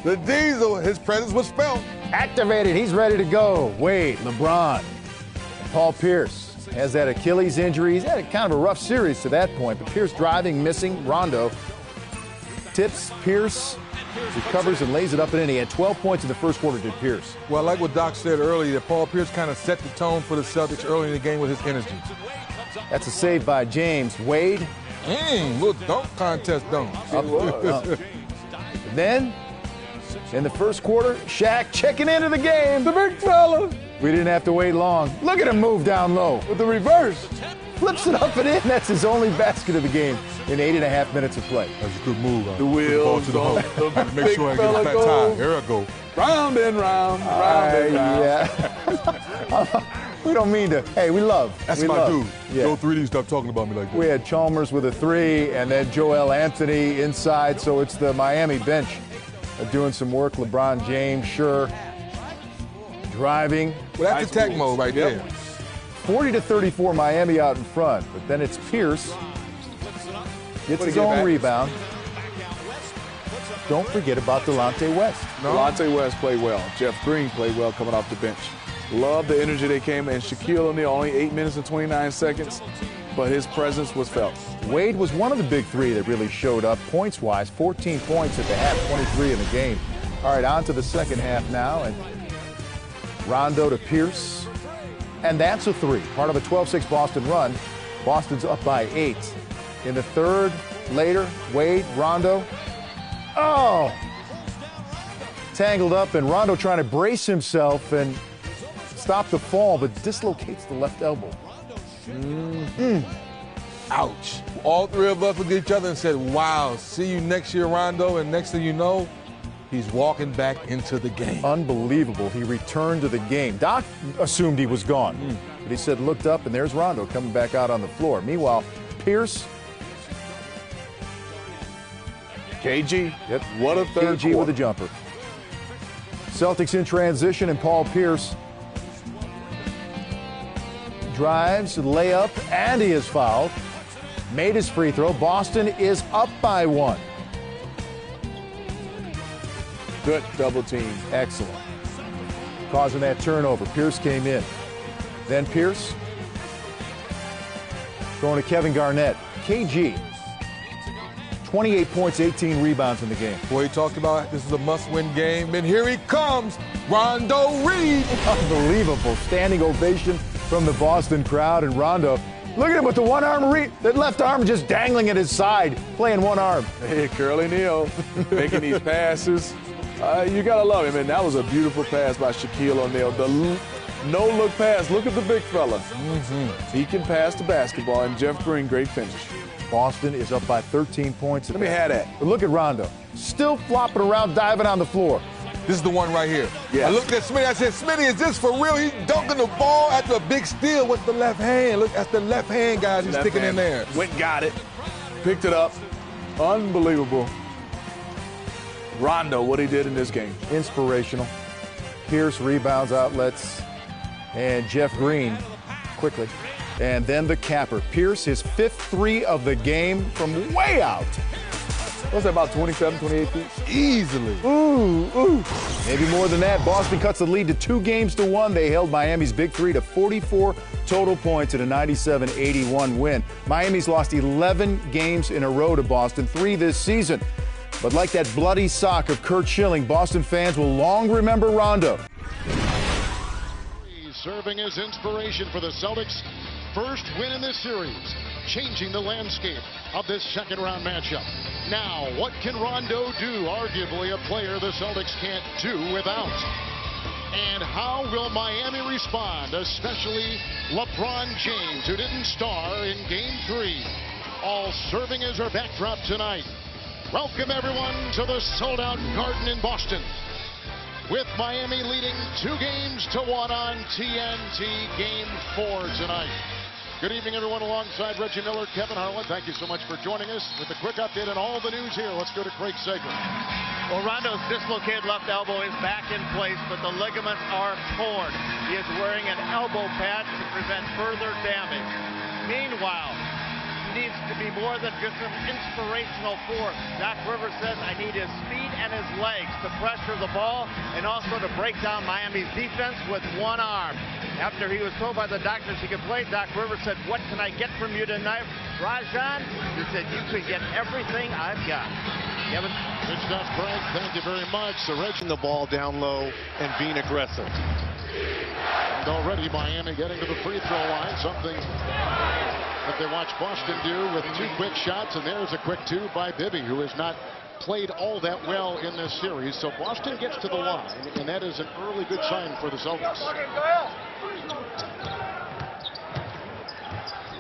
The Diesel, his presence was felt. Activated, he's ready to go. Wade, LeBron, and Paul Pierce has that Achilles injury. He's had kind of a rough series to that point, but Pierce driving, missing. Rondo tips Pierce, recovers and lays it up and in. He had 12 points in the first quarter, did Pierce. Well, like what Doc said earlier, that Paul Pierce kind of set the tone for the Celtics early in the game with his energy. That's a save by James. Wade. Little dunk contest dunk. Then, in the first quarter, Shaq checking into the game. The big fella. We didn't have to wait long. Look at him move down low with the reverse. Flips it up and in. That's his only basket of the game in 8.5 minutes of play. That's a good move. The wheels on the Make sure I get a flat tire. Here I go. Round and round, round and round. Yeah. We don't mean to. Hey, we love. That's we my love. dude. Yeah. Joe 3D, stop talking about me like that. We had Chalmers with a 3, and then Joel Anthony inside. So it's the Miami bench doing some work. LeBron James, sure, driving. Well, that's attack mode right there. 40-34, Miami out in front. But then it's Pierce. Gets his own rebound. Don't forget about Delonte West. No. Delonte West played well. Jeff Green played well coming off the bench. Love the energy they came in. Shaquille O'Neal, only 8 minutes and 29 seconds, but his presence was felt. Wade was one of the big three that really showed up points-wise. 14 points at the half, 23 in the game. All right, on to the second half now. And Rondo to Pierce. And that's a 3. Part of a 12-6 Boston run. Boston's up by 8. In the third, later, Wade, Rondo. Oh! Tangled up, and Rondo trying to brace himself and stop the fall, but dislocates the left elbow. Ouch. All three of us looked at each other and said, wow, see you next year, Rondo. And next thing you know, he's walking back into the game. Unbelievable. He returned to the game. Doc assumed he was gone, but he said, looked up, and there's Rondo coming back out on the floor. Meanwhile, Pierce. KG. Yep. What a third KG quarter. with a jumper. Celtics in transition, and Paul Pierce drives, layup, and he is fouled. Made his free throw. Boston is up by 1. Good double team. Excellent. Causing that turnover. Pierce came in. Then Pierce going to Kevin Garnett. KG, 28 points, 18 rebounds in the game. Boy, he talked about this is a must-win game, and here he comes, Rondo Reed. Unbelievable. Standing ovation from the Boston crowd, and Rondo, look at him with the one arm, that left arm just dangling at his side, playing one arm. Hey, Curly Neal making these passes. You got to love him, and that was a beautiful pass by Shaquille O'Neal. The no-look pass. Look at the big fella. He can pass the basketball, and Jeff Green, great finish. Boston is up by 13 points. Let me have that. But look at Rondo, still flopping around, diving on the floor. This is the one right here. Yeah. I looked at Smitty. I said, Smitty, is this for real? He's dunking the ball after a big steal with the left hand. Look, that's the left hand, guys. He's sticking in there. Went and got it. Picked it up. Unbelievable. Rondo, what he did in this game. Inspirational. Pierce rebounds, outlets, and Jeff Green quickly. And then the capper. Pierce, his 5th 3 of the game from way out. What's that, about 27, 28 feet? Easily. Ooh. Maybe more than that. Boston cuts the lead to 2 games to 1. They held Miami's big 3 to 44 total points in a 97-81 win. Miami's lost 11 games in a row to Boston, 3 this season. But like that bloody sock of Curt Schilling, Boston fans will long remember Rondo. He's serving as inspiration for the Celtics' first win in this series, changing the landscape of this second-round matchup. Now, what can Rondo do? Arguably a player the Celtics can't do without. And how will Miami respond, especially LeBron James, who didn't star in Game 3, all serving as our backdrop tonight. Welcome, everyone, to the sold-out Garden in Boston, with Miami leading 2-1 on TNT Game 4 tonight. Good evening, everyone. Alongside Reggie Miller, Kevin Harlan, thank you so much for joining us with a quick update on all the news here. Let's go to Craig Sager. Well, Rondo's dislocated left elbow is back in place, but the ligaments are torn. He is wearing an elbow pad to prevent further damage. Meanwhile, needs to be more than just an inspirational force. Doc Rivers says, I need his speed and his legs to pressure the ball and also to break down Miami's defense with one arm. After he was told by the doctors he could play, Doc Rivers said, what can I get from you tonight, Rajon? He said, you could get everything I've got. Kevin? Good stuff, Greg. Thank you very much. The Reds The ball down low and being aggressive. and already Miami getting to the free throw line, something that they watched Boston do with 2 quick shots, and there's a quick 2 by Bibby, who has not played all that well in this series. So Boston gets to the line, and that is an early good sign for the Celtics.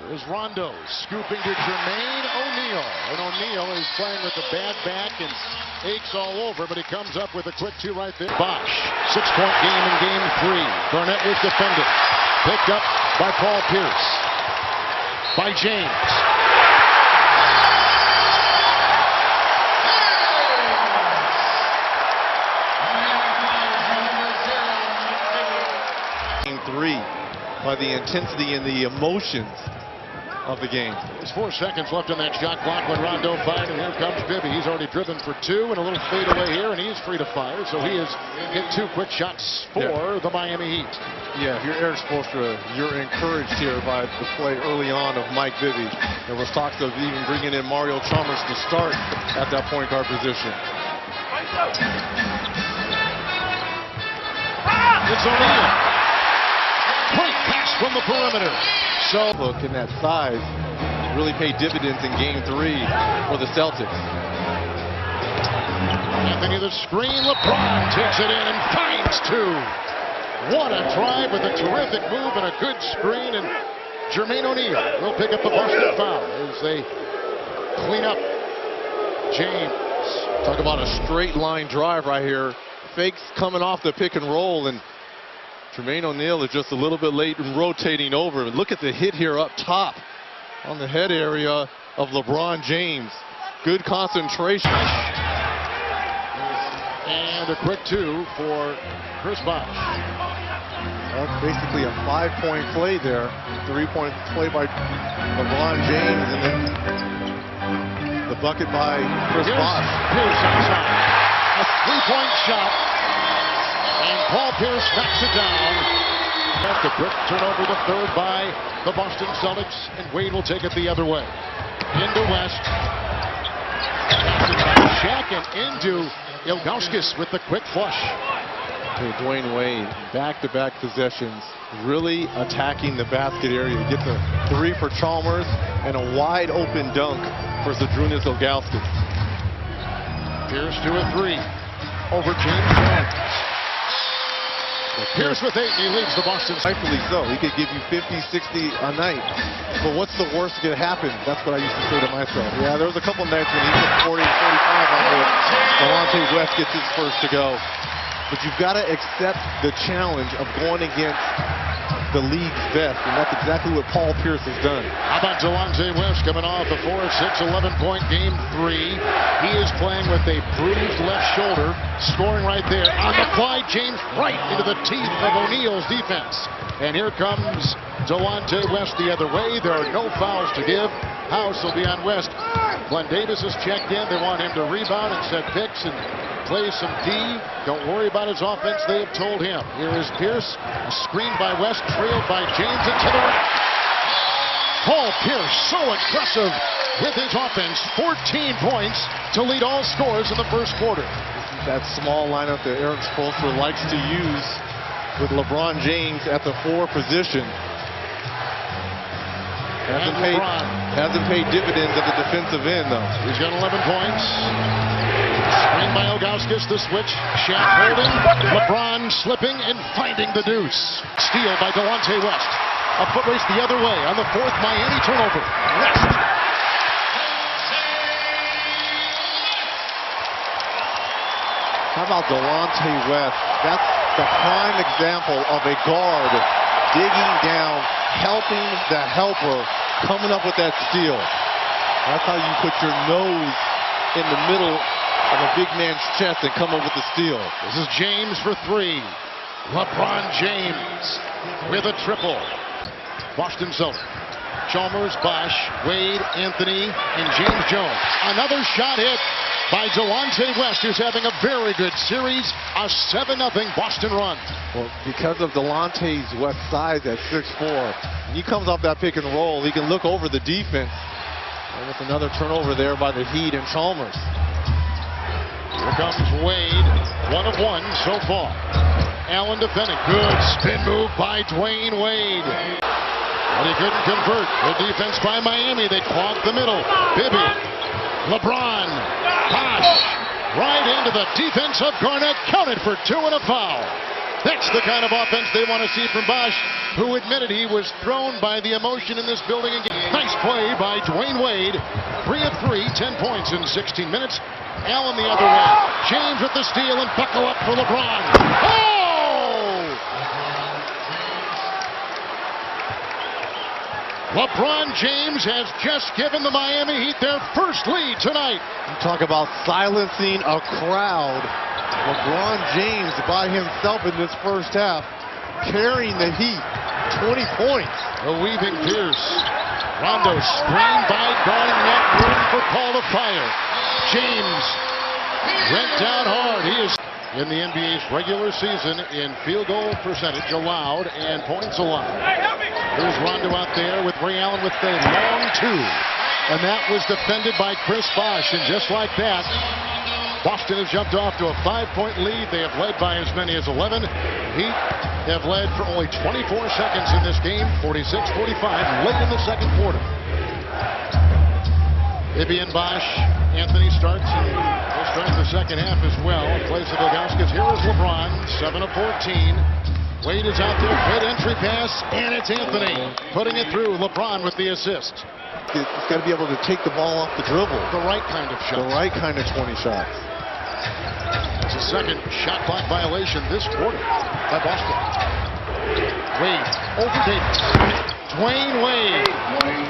Here's Rondo scooping to Jermaine O'Neal, and O'Neal is playing with a bad back and aches all over, but he comes up with a quick 2 right there. Bosh, 6-point game in game 3. Garnett was defended, picked up by Paul Pierce, by James. Game 3 by the intensity and the emotions of the game. There's 4 seconds left on that shot clock when Rondo fired, and here comes Bibby. He's already driven for 2 and a little fade away here, and he's free to fire. So he has hit 2 quick shots for the Miami Heat. Yeah, if you're Eric Spoelstra, you're encouraged here by the play early on of Mike Bibby. There was talks of even bringing in Mario Chalmers to start at that point guard position. It's O'Neal. Great pass from the perimeter. So Look, and that size really paid dividends in game 3 for the Celtics. Anthony the screen. LeBron takes it in and finds 2. What a drive with a terrific move and a good screen. And Jermaine O'Neal will pick up the Boston foul as they clean up. James. Talk about a straight line drive right here. Fakes coming off the pick and roll, and Jermaine O'Neal is just a little bit late in rotating over. And look at the hit here up top on the head area of LeBron James. Good concentration. And a quick 2 for Chris Bosh. That's basically a 5-point play there. 3-point play by LeBron James, and then the bucket by Chris Bosh. Pierce outside. A 3-point shot. And Paul Pierce knocks it down. After quick turnover, the 3rd by the Boston Celtics, and Wade will take it the other way. Into West. Shaq and into Ilgauskas with the quick flush. Dwayne Wade, back-to-back possessions, really attacking the basket area. Gets a 3 for Chalmers and a wide open dunk for Zydrunas Ilgauskas. Pierce to a 3 over James Jones. Pierce with 8, and he leads the Boston. Rightfully so. He could give you 50, 60 a night. But what's the worst that could happen? That's what I used to say to myself. Yeah, there was a couple nights when he put 40 and 45 on it. Delonte West gets his first to go. But you've got to accept the challenge of going against the league's best, and that's exactly what Paul Pierce has done. How about Delonte West coming off a 4-6, 11-point game 3. He is playing with a bruised left shoulder, scoring right there. On the fly, James right into the teeth of O'Neal's defense. And here comes Delonte West the other way. There are no fouls to give. House will be on West. Glenn Davis has checked in. They want him to rebound and set picks and play some D. Don't worry about his offense, they have told him. Here is Pierce, a screen by West, trailed by James into the right. Paul Pierce, so aggressive with his offense. 14 points to lead all scores in the first quarter. This is that small lineup that Eric Spoelstra likes to use with LeBron James at the 4 position. Hasn't paid dividends at the defensive end, though. He's got 11 points. Screen by Ilgauskas, the switch. Shaq holding. LeBron slipping and finding the deuce. Steal by Delonte West. A foot race the other way on the 4th Miami turnover. West. How about Delonte West? That's the prime example of a guard digging down, helping the helper, coming up with that steal. That's how you put your nose in the middle of a big man's chest and come up with the steal. This is James for 3. LeBron James with a triple. Boston Celtics Chalmers, Bosch, Wade, Anthony, and James Jones. Another shot hit by Delonte West, who's having a very good series. A 7-0 Boston run. Well, because of Delonte West's size at 6'4", he comes off that pick and roll. He can look over the defense. And with another turnover there by the Heat and Chalmers. Here comes Wade, 1 of 1 so far. Allen defending. Good spin move by Dwayne Wade. But he couldn't convert. The defense by Miami. They clogged the middle. Bibby. LeBron. Bosch. Right into the defense of Garnett. Counted for 2 and a foul. That's the kind of offense they want to see from Bosch, who admitted he was thrown by the emotion in this building again. Nice play by Dwayne Wade. 3 of 3, 10 points in 16 minutes. Allen the other way. James with the steal and buckle up for LeBron. Oh! LeBron James has just given the Miami Heat their first lead tonight. You talk about silencing a crowd. LeBron James by himself in this first half, carrying the Heat. 20 points. The weaving Pierce. Rondo screened by Garnett. Room for Paul to fire. James went down hard. He is in the NBA's regular season in field goal percentage allowed and points allowed. Here's Rondo out there with Ray Allen with the long 2. And that was defended by Chris Bosh. And just like that, Boston has jumped off to a 5-point lead. They have led by as many as 11. Heat have led for only 24 seconds in this game, 46-45, late in the second quarter. Ibby and Bosch. Anthony starts and will start the second half as well. In place of Ilgauskas, here is LeBron, 7 of 14. Wade is out there, good entry pass, and it's Anthony putting it through. LeBron with the assist. He's got to be able to take the ball off the dribble. The right kind of shot. The right kind of 20 shots. It's a second shot clock violation this quarter by Boston. Wade over Davis. Dwayne Wade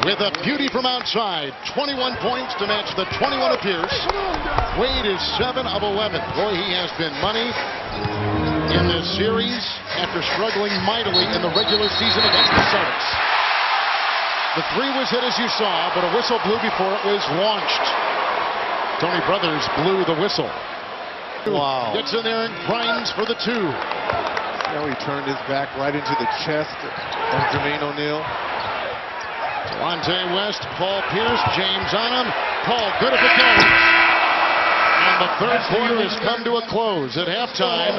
with a beauty from outside. 21 points to match the 21 of Pierce. Wade is 7 of 11. Boy, he has been money in this series after struggling mightily in the regular season against the Celtics. The 3 was hit as you saw, but a whistle blew before it was launched. Tony Brothers blew the whistle. Wow. Gets in there and grinds for the 2. Now he turned his back right into the chest of Jermaine O'Neal. Delonte West, Paul Pierce, James on him. Paul, good if it goes. And the third quarter has come to a close. At halftime,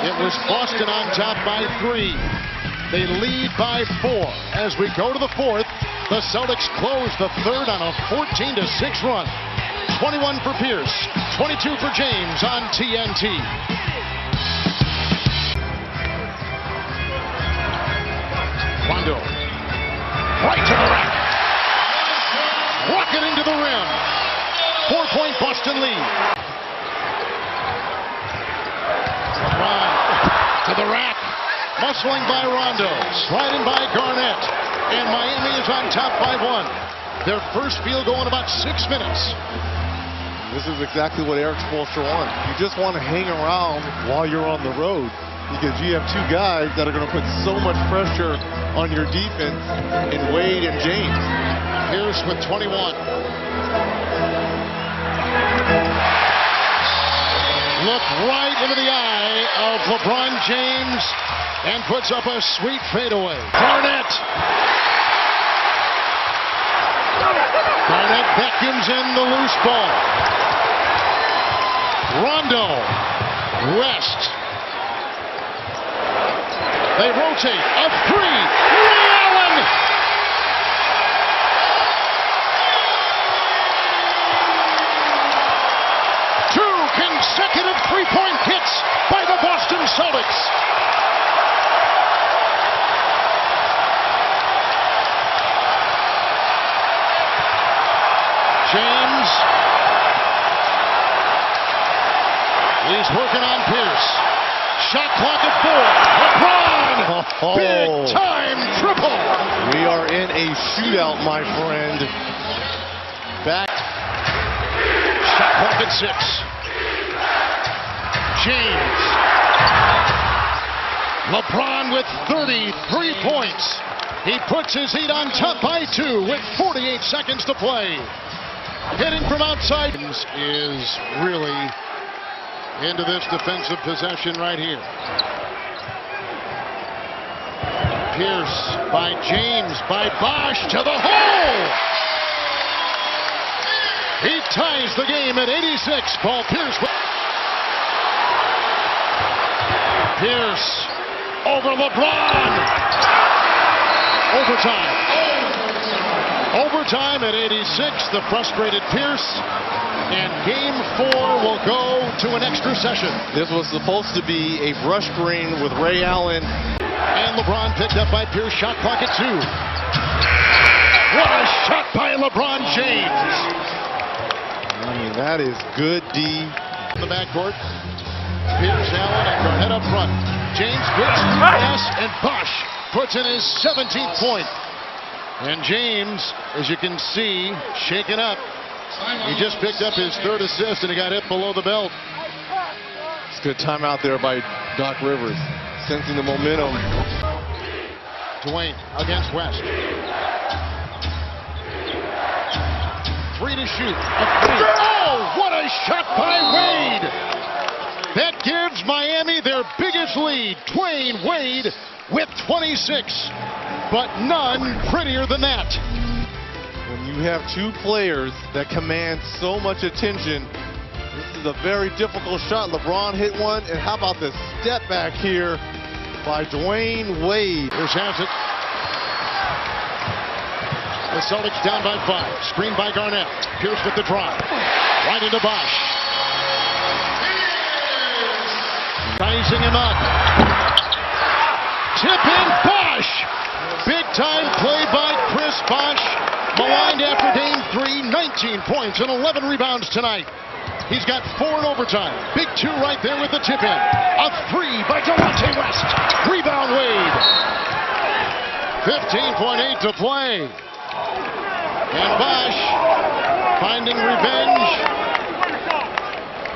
it was Boston on top by 3. They lead by 4. As we go to the fourth, the Celtics close the third on a 14-6 run. 21 for Pierce, 22 for James on TNT. Rondo, right to the rack. Rocketing to the rim. 4-point Boston lead. LeBron to the rack. Muscling by Rondo. Sliding by Garnett. And Miami is on top by 1. Their first field goal in about 6 minutes. This is exactly what Eric Spoelstra wants. You just want to hang around while you're on the road, because you have 2 guys that are going to put so much pressure on your defense in Wade and James. Pierce with 21. Look right into the eye of LeBron James and puts up a sweet fadeaway. Garnett. Garnett vacuums in the loose ball. Rondo. West. They rotate. A 3. Ray Allen. Two consecutive 3-point hits by the Boston Celtics. James. He's working on Pierce. Shot clock at 4. LeBron! Big time triple! We are in a shootout, my friend. Back. Shot clock at 6. James. LeBron with 33 points. He puts his heat on top by 2 with 48 seconds to play. Hitting from outside is really into this defensive possession right here. Pierce by James, by Bosch to the hole. He ties the game at 86. Paul Pierce. Pierce over LeBron. Overtime. Overtime at 86. The frustrated Pierce. And game 4 will go to an extra session. This was supposed to be a brush green with Ray Allen. And LeBron picked up by Pierce. Shot clock at 2. What a shot by LeBron James. I mean, that is good D. In the backcourt. Pierce, Allen, and Garnett up front. James puts pass, and Bosch puts in his 17th point. And James, as you can see, shaken up. He just picked up his 3rd assist, and he got hit below the belt. It's a good timeout there by Doc Rivers, sensing the momentum. Dwayne against West. 3 to shoot. Oh, what a shot by Wade! That gives Miami their biggest lead. Dwayne Wade with 26, but none prettier than that. When you have 2 players that command so much attention, this is a very difficult shot. LeBron hit one, and how about the step back here by Dwayne Wade? Pierce has it. The Celtics down by 5. Screen by Garnett. Pierce with the drive. Right into Bosch. Sizing him up. Tip in Bosch. Big time play by Chris Bosch. Maligned after game 3. 19 points and 11 rebounds tonight. He's got 4 in overtime. Big 2 right there with the tip in. A 3 by Delonte West. Rebound Wade. 15.8 to play. And Bosch finding revenge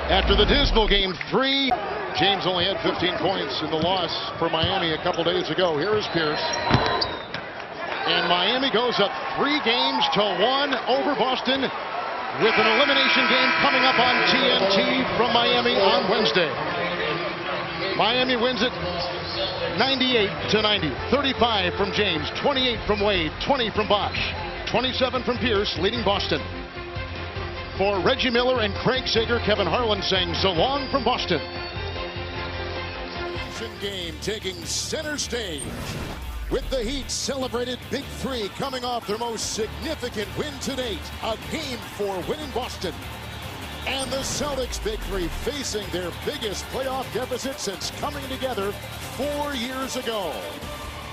after the dismal game 3. James only had 15 points in the loss for Miami a couple days ago. Here is Pierce. And Miami goes up 3 games to 1 over Boston with an elimination game coming up on TNT from Miami on Wednesday. Miami wins it 98-90. 35 from James, 28 from Wade, 20 from Bosch, 27 from Pierce, leading Boston. For Reggie Miller and Craig Sager, Kevin Harlan saying so long from Boston. Game taking center stage with the Heat celebrated Big 3 coming off their most significant win to date, a game 4 win in Boston. And the Celtics Big 3 facing their biggest playoff deficit since coming together 4 years ago.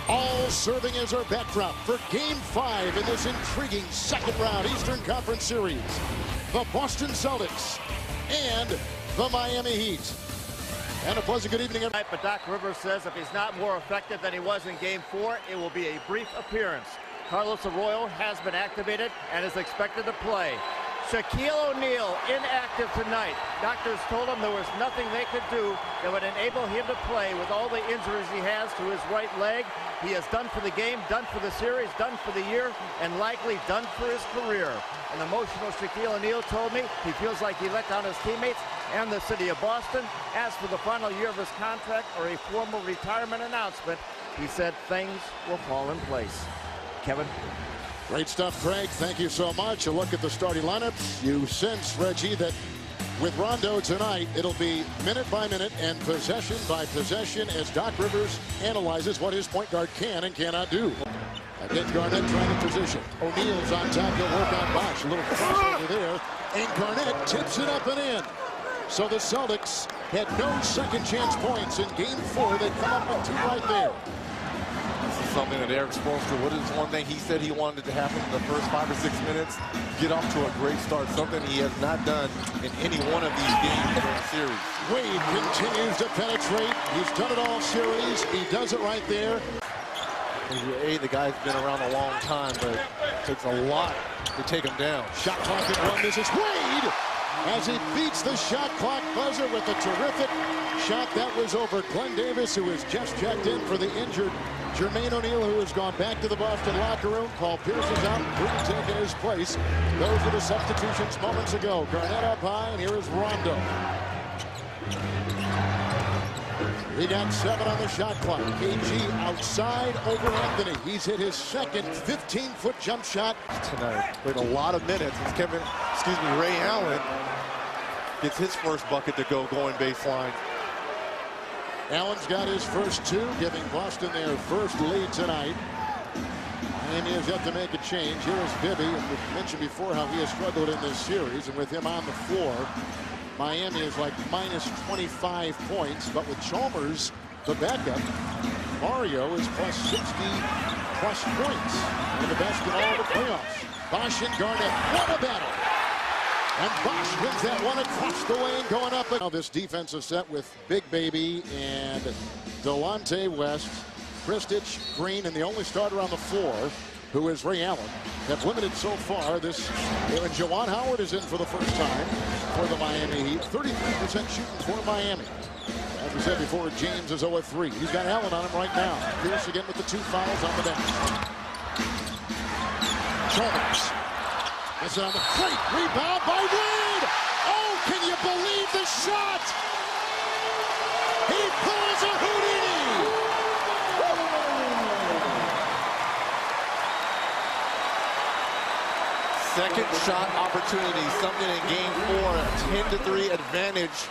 All serving as our backdrop for game 5 in this intriguing second round Eastern Conference Series. The Boston Celtics and the Miami Heat. And a pleasant good evening. But Doc Rivers says if he's not more effective than he was in game 4, it will be a brief appearance. Carlos Arroyo has been activated and is expected to play. Shaquille O'Neal inactive tonight. Doctors told him there was nothing they could do that would enable him to play with all the injuries he has to his right leg. He is done for the game, done for the series, done for the year, and likely done for his career. An emotional Shaquille O'Neal told me he feels like he let down his teammates and the city of Boston. As for the final year of his contract or a formal retirement announcement, he said things will fall in place. Kevin? Great stuff, Craig. Thank you so much. A look at the starting lineup. You sense, Reggie, that with Rondo tonight, it'll be minute by minute and possession by possession as Doc Rivers analyzes what his point guard can and cannot do. Against Garnett trying to position. O'Neal's on top. He'll work on Bosch. A little crossover there. And Garnett tips it up and in. So the Celtics had no second chance points in game 4. They come up with 2 right there. This is something that Eric Spoelstra, what is one thing he said he wanted to happen in the first 5 or 6 minutes? Get off to a great start, something he has not done in any one of these games during the series. Wade continues to penetrate. He's done it all series. He does it right there. The guy's been around a long time, but it takes a lot to take him down. Shot clock at 1. This is Wade as he beats the shot clock buzzer with a terrific shot that was over Glenn Davis, who was just checked in for the injured Jermaine O'Neal, who has gone back to the Boston locker room. Paul Pierce is out. Green taking his place. Those are the substitutions moments ago. Garnett up high, and here is Rondo. He got 7 on the shot clock. KG outside over Anthony. He's hit his second 15-foot jump shot tonight. Played a lot of minutes. It's Ray Allen gets his first bucket to go going baseline. Allen's got his first 2, giving Boston their first lead tonight. Miami has yet to make a change. Here is Bibby. We mentioned before how he has struggled in this series, and with him on the floor, Miami is like minus 25 points, but with Chalmers, the backup, Mario is plus 60+ points. One of the best in all the playoffs. Bosch and Garnett, what a battle! And Bosch wins that one across the lane, going up. Now this defensive set with Big Baby and Delonte West, Kristich, Green, and the only starter on the floor, who is Ray Allen, have limited so far. And Juwan Howard is in for the first time for the Miami Heat. 33% shooting for Miami. As we said before, James is 0-3. He's got Allen on him right now. Pierce again with the 2 fouls on the bench. Chalmers. This is on the great rebound by Wade. Oh, can you believe the shot? He pulls a Houdini. Second shot opportunity, something in game 4, a 10-3 advantage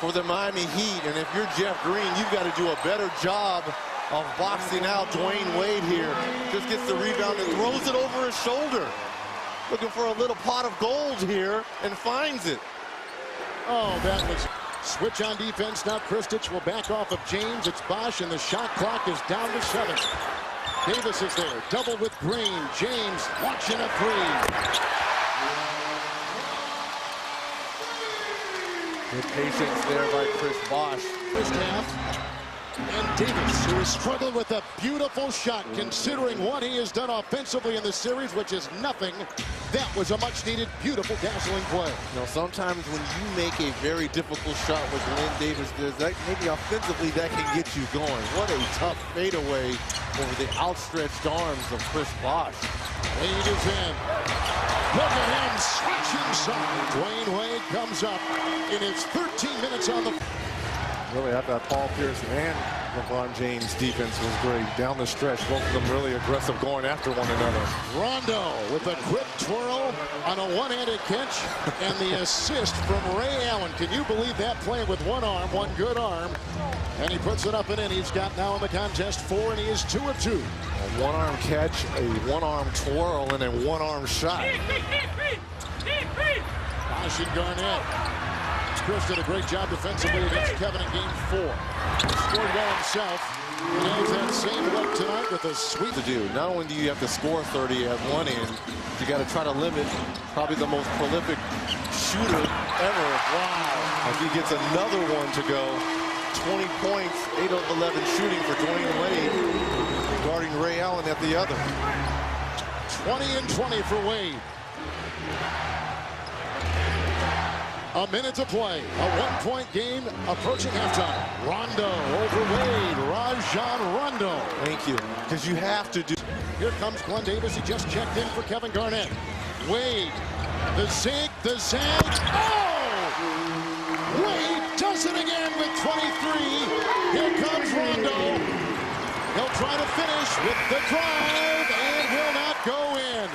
for the Miami Heat. And if you're Jeff Green, you've got to do a better job of boxing out Dwayne Wade here. Just gets the rebound and throws it over his shoulder. Looking for a little pot of gold here and finds it. Oh, that was switch on defense. Now Kristich will back off of James. It's Bosch, and the shot clock is down to 7. Davis is there, double with Green. James watching a 3. Good patience there by Chris Bosch. First half. And Davis, who has struggled with a beautiful shot, considering what he has done offensively in the series, which is nothing. That was a much-needed, beautiful, dazzling play. You know, sometimes when you make a very difficult shot, with Glenn Davis does, that maybe offensively that can get you going. What a tough fadeaway over the outstretched arms of Chris Bosch. Wade is in. Look at him switching side. Dwayne Wade comes up in his 13 minutes on the. Really, I thought Paul Pierce and LeBron James' defense was great. Down the stretch, both of them really aggressive going after one another. Rondo with a quick twirl on a one-handed catch and the assist from Ray Allen. Can you believe that, playing with one arm, one good arm? And he puts it up and in. He's got now in the contest 4, and he is 2 of 2. A one-arm catch, a one-arm twirl, and a one-arm shot. Bosch and Garnett. Chris did a great job defensively against Kevin in game 4. Scored well himself. And he has that same look tonight with a sweep To do. Not only do you have to score 30 at one end, you got to try to limit probably the most prolific shooter ever. Wow. As he gets another one to go. 20 points, 8 of 11 shooting for Dwayne Wade, guarding Ray Allen at the other. 20 and 20 for Wade. A minute to play. A one-point game approaching halftime. Rondo over Wade. Rajon Rondo. Thank you. Because you have to do. Here comes Glenn Davis. He just checked in for Kevin Garnett. Wade. The zig. The zag. Oh! Wade does it again with 23. Here comes Rondo. He'll try to finish with the drive and will not go in.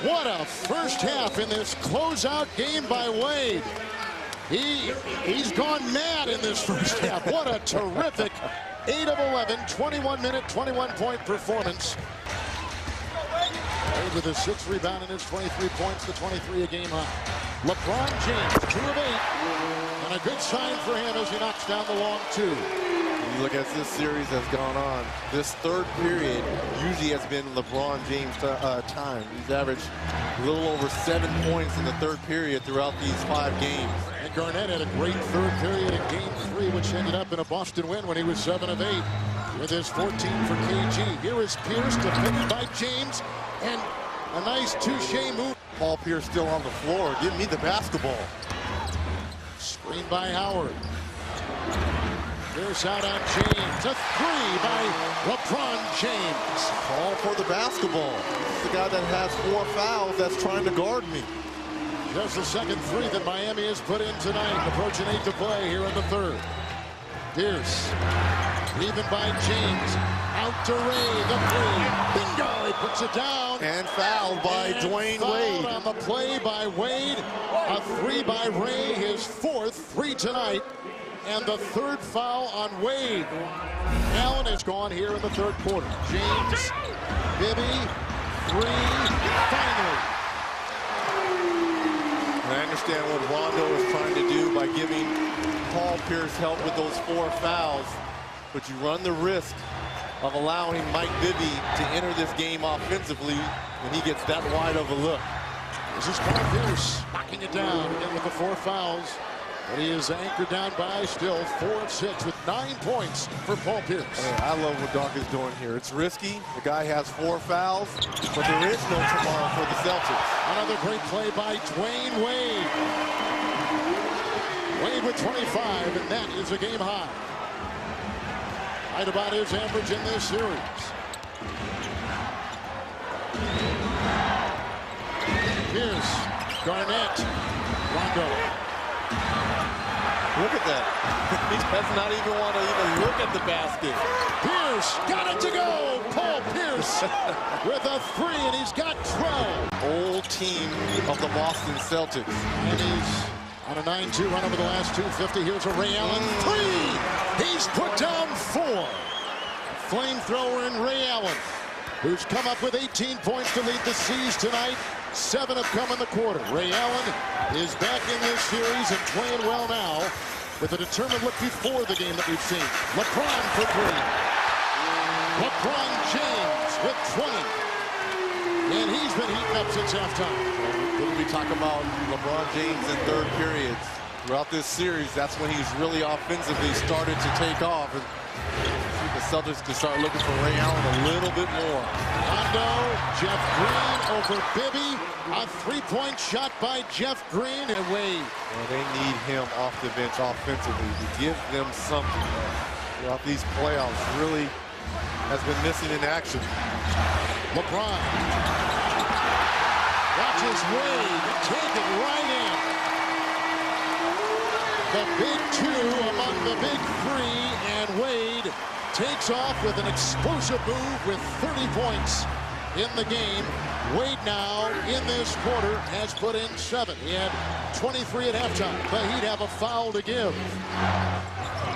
What a first half in this closeout game by Wade. He's gone mad in this first half. What a terrific 8 of 11, 21-minute, 21-point performance. Wade with his 6th rebound and his 23 points, the 23 a game high. LeBron James, 2 of 8. And a good sign for him as he knocks down the long 2. You look as this series has gone on, this third period usually has been LeBron James' time. He's averaged a little over 7 points in the third period throughout these 5 games. And Garnett had a great third period in game 3, which ended up in a Boston win when he was 7 of 8 with his 14 for KG. Here is Pierce defended by James, and a nice touche move. Paul Pierce still on the floor. Give me the basketball. Screen by Howard. Here's out on James. A three by LeBron James. All for the basketball. This is the guy that has 4 fouls that's trying to guard me. Just the second three that Miami has put in tonight. Approaching 8 to play here in the third. Pierce. Even by James. Out to Ray. The three. Bingo. He puts it down. And fouled by Dwayne Wade. On the play by Wade. A three by Ray. His 4th three tonight. And the 3rd foul on Wade. Allen is gone here in the 3rd quarter. James. Bibby. Three. Finally. And I understand what Rondo is trying to do by giving Paul Pierce help with those 4 fouls. But you run the risk of allowing Mike Bibby to enter this game offensively when he gets that wide of a look. This is Paul Pierce knocking it down again with the 4 fouls. But he is anchored down by still 4 of 6 with 9 points for Paul Pierce. I love what Doc is doing here. It's risky. The guy has 4 fouls, but there is no tomorrow for the Celtics. Another great play by Dwayne Wade. Wade with 25, and that is a game high. Right about his average in this series. Pierce, Garnett, Rondo. Look at that. He does not even want to look at the basket. Pierce got it to go. Paul Pierce with a 3, and he's got 12. Old team of the Boston Celtics. And he's on a 9-2 run over the last 250. Here's a Ray Allen 3. He's put down 4. Flamethrower in Ray Allen, who's come up with 18 points to lead the C's tonight. 7 have come in the quarter. Ray Allen is back in this series and playing well now with a determined look before the game that we've seen. LeBron for 3. LeBron James with 20. And he's been heating up since halftime. When we talk about LeBron James in third periods throughout this series, that's when he's really offensively started to take off. And the Celtics can start looking for Ray Allen a little bit more. Rondo, Jeff Green over Bibby. A 3-point shot by Jeff Green and Wade. Well, they need him off the bench offensively to give them something throughout these playoffs. Really has been missing in action. LeBron watches Wade take it right in. The big 2 among the big 3, and Wade takes off with an explosive move with 30 points in the game. Wade now in this quarter has put in 7. He had 23 at halftime, but he'd have a foul to give.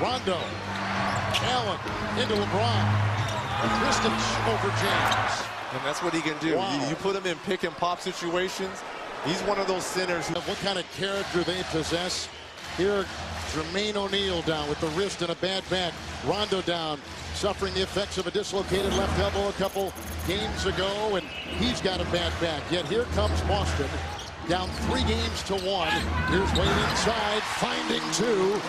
Rondo, Allen into LeBron. Distance over James. And that's what he can do. Wow. You put him in pick and pop situations. He's one of those centers. What kind of character they possess. Here, Jermaine O'Neal down with the wrist and a bad back. Rondo down, suffering the effects of a dislocated left elbow a couple games ago, and he's got a bad back. Yet here comes Boston, down 3 games to 1. Here's Wade inside, finding 2.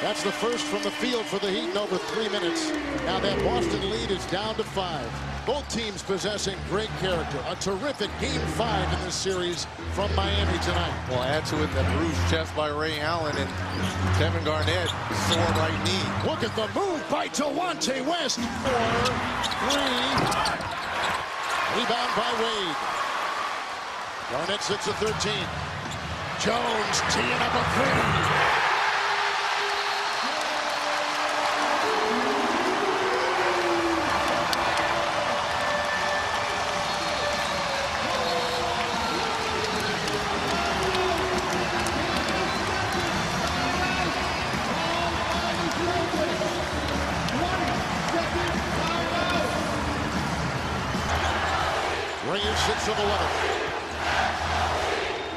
That's the first from the field for the Heat in over 3 minutes. Now that Boston lead is down to 5. Both teams possessing great character. A terrific Game 5 in this series from Miami tonight. Well, add to it that bruised chest by Ray Allen and Kevin Garnett, sore right knee. Look at the move by Delonte West for 3. Rebound by Wade. Garnett sits at 13. Jones teeing up a 3. Ray is 6 of 11.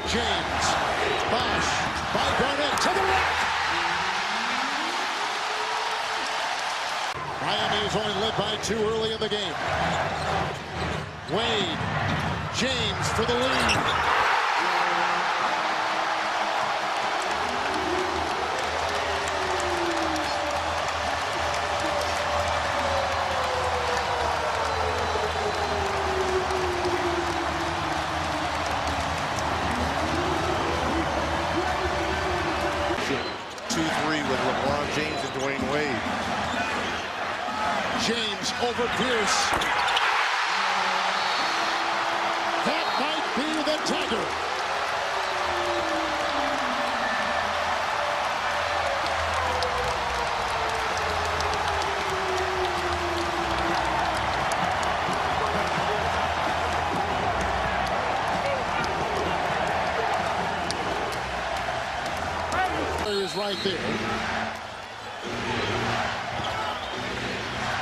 James, Bosh, by Garnett to the rack. Miami is only led by 2 early in the game. Wade, James for the lead. With LeBron James and Dwayne Wade. over Pierce. That might be the dagger. Is right there.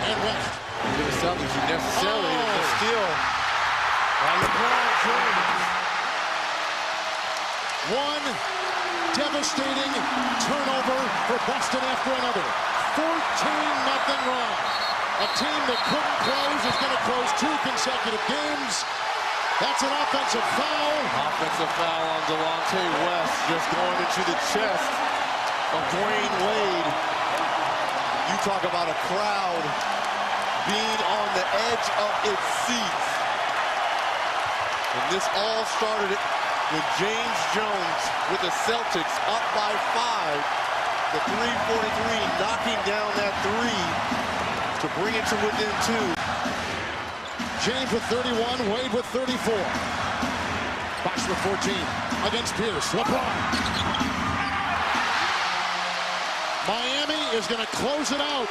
And West. The Celtics are necessarily a steal by LeBron James. One devastating turnover for Boston after another. 14-0 run. A team that couldn't close is going to close 2 consecutive games. That's an offensive foul. Offensive foul on Delonte West, just going into the chest of Dwayne Wade. You talk about a crowd being on the edge of its seats. And this all started with James Jones with the Celtics up by 5. The 3:43 knocking down that 3 to bring it to within 2. James with 31, Wade with 34. Bosh with 14 against Pierce. LeBron. Miami is going to close it out.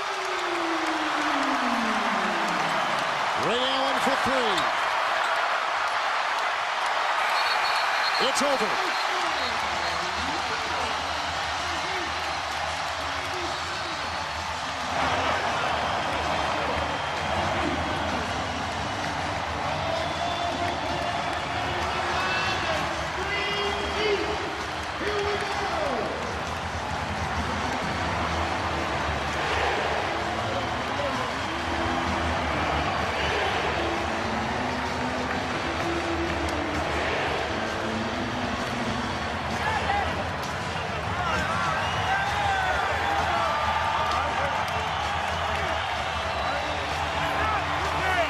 Ray Allen for 3. It's over.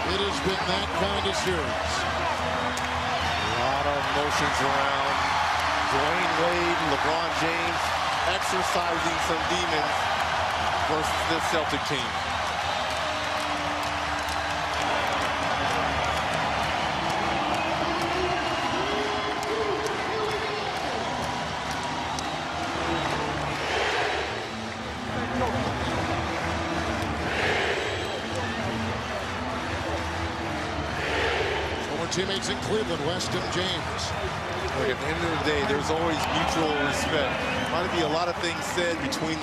It has been that kind of series. A lot of emotions around Dwayne Wade and LeBron James exercising some demons versus this Celtic team. Teammates in Cleveland, West and James. Look, at the end of the day, there's always mutual respect. Might be a lot of things said between the